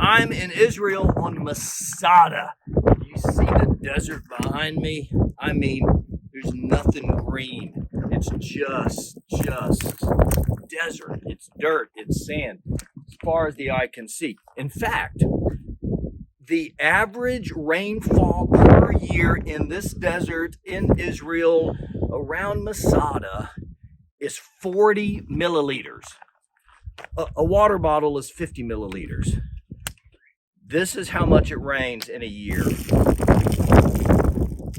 I'm in Israel on Masada. You see the desert behind me? I mean, there's nothing green. It's just desert. It's dirt. It's sand as far as the eye can see. In fact, the average rainfall per year in this desert in Israel around Masada is 40 milliliters. A water bottle is 50 milliliters. This is how much it rains in a year.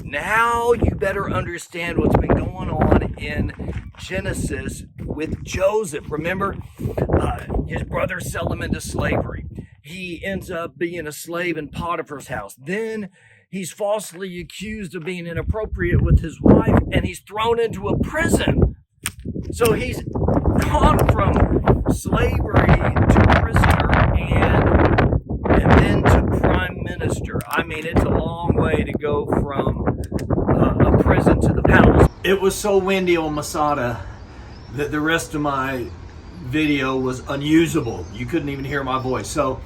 Now you better understand what's been going on in Genesis with Joseph. Remember, his brothers sell him into slavery. He ends up being a slave in Potiphar's house. Then he's falsely accused of being inappropriate with his wife, and he's thrown into a prison. So he's gone from slavery to prisoner and then to prime minister. I mean, it's a long way to go from a prison to the palace. It was so windy on Masada that the rest of my video was unusable. You couldn't even hear my voice. So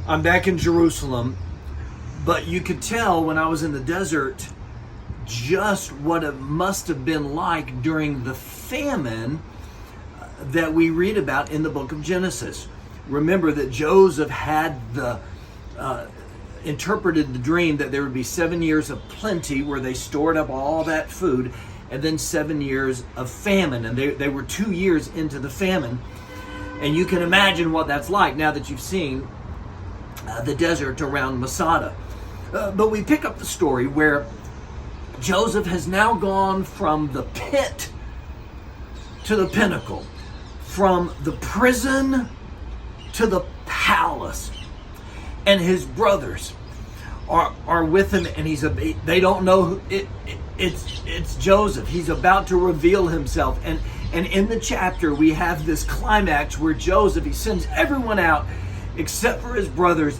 I'm back in Jerusalem, but you could tell when I was in the desert just what it must have been like during the famine that we read about in the book of Genesis. Remember that Joseph had interpreted the dream that there would be 7 years of plenty where they stored up all that food, and then 7 years of famine. And they were 2 years into the famine. And you can imagine what that's like now that you've seen the desert around Masada. But we pick up the story where Joseph has now gone from the pit to the pinnacle, from the prison to the palace. And his brothers are with him, and they don't know who it's Joseph. He's about to reveal himself. And in the chapter, we have this climax where Joseph, he sends everyone out except for his brothers,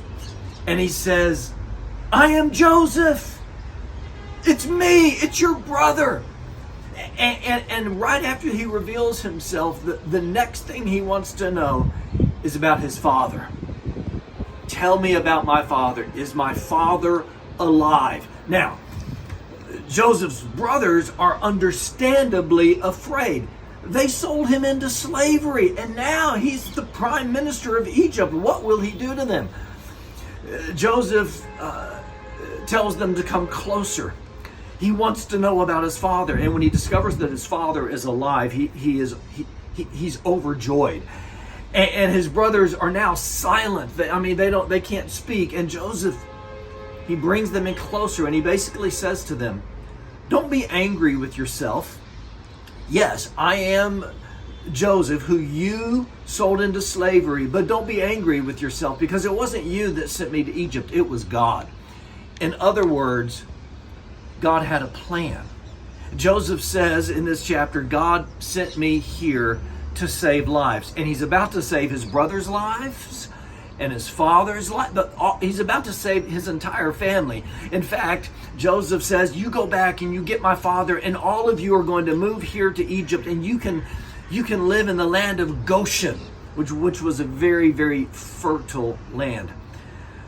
and he says, "I am Joseph. It's me. It's your brother." And right after he reveals himself, the next thing he wants to know is about his father. Tell me about my father. Is my father alive? Now, Joseph's brothers are understandably afraid. They sold him into slavery, and now he's the prime minister of Egypt. What will he do to them? Joseph tells them to come closer. He wants to know about his father, and when he discovers that his father is alive, he's overjoyed. And his brothers are now silent. They can't speak. And Joseph, he brings them in closer, and he basically says to them, "Don't be angry with yourself. Yes, I am Joseph, who you sold into slavery, but don't be angry with yourself, because it wasn't you that sent me to Egypt, it was God." In other words, God had a plan. Joseph says in this chapter, God sent me here to save lives. And he's about to save his brothers' lives and his father's life, but he's about to save his entire family. In fact, Joseph says, "You go back and you get my father, and all of you are going to move here to Egypt, and you can live in the land of Goshen," which was a very, very fertile land.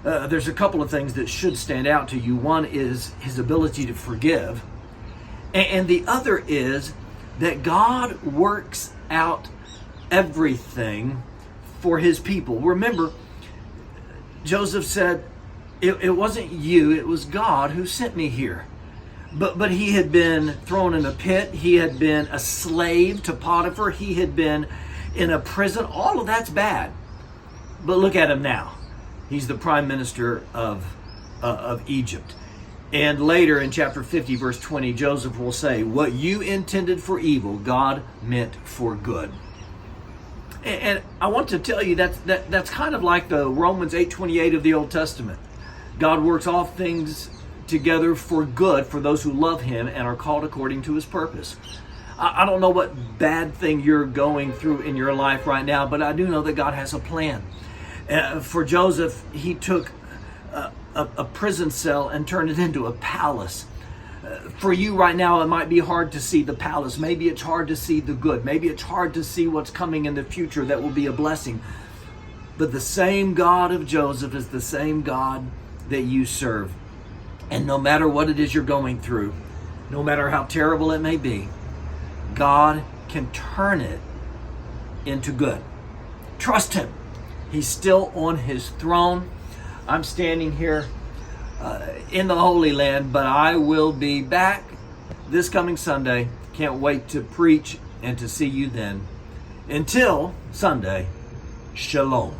There's a couple of things that should stand out to you. One is his ability to forgive, and the other is that God works out everything for his people. Remember, Joseph said, it wasn't you, it was God who sent me here. But he had been thrown in a pit. He had been a slave to Potiphar. He had been in a prison. All of that's bad. But look at him now. He's the prime minister of Egypt. And later in chapter 50, verse 20, Joseph will say, "What you intended for evil, God meant for good." And I want to tell you that's kind of like the Romans 8:28 of the Old Testament. God works all things together for good for those who love him and are called according to his purpose. I don't know what bad thing you're going through in your life right now, but I do know that God has a plan. For Joseph, he took a prison cell and turned it into a palace. For you right now, it might be hard to see the palace. Maybe it's hard to see the good. Maybe it's hard to see what's coming in the future that will be a blessing. But the same God of Joseph is the same God that you serve. And no matter what it is you're going through, no matter how terrible it may be, God can turn it into good. Trust Him. He's still on His throne. I'm standing here in the Holy Land, but I will be back this coming Sunday. Can't wait to preach and to see you then. Until Sunday, shalom.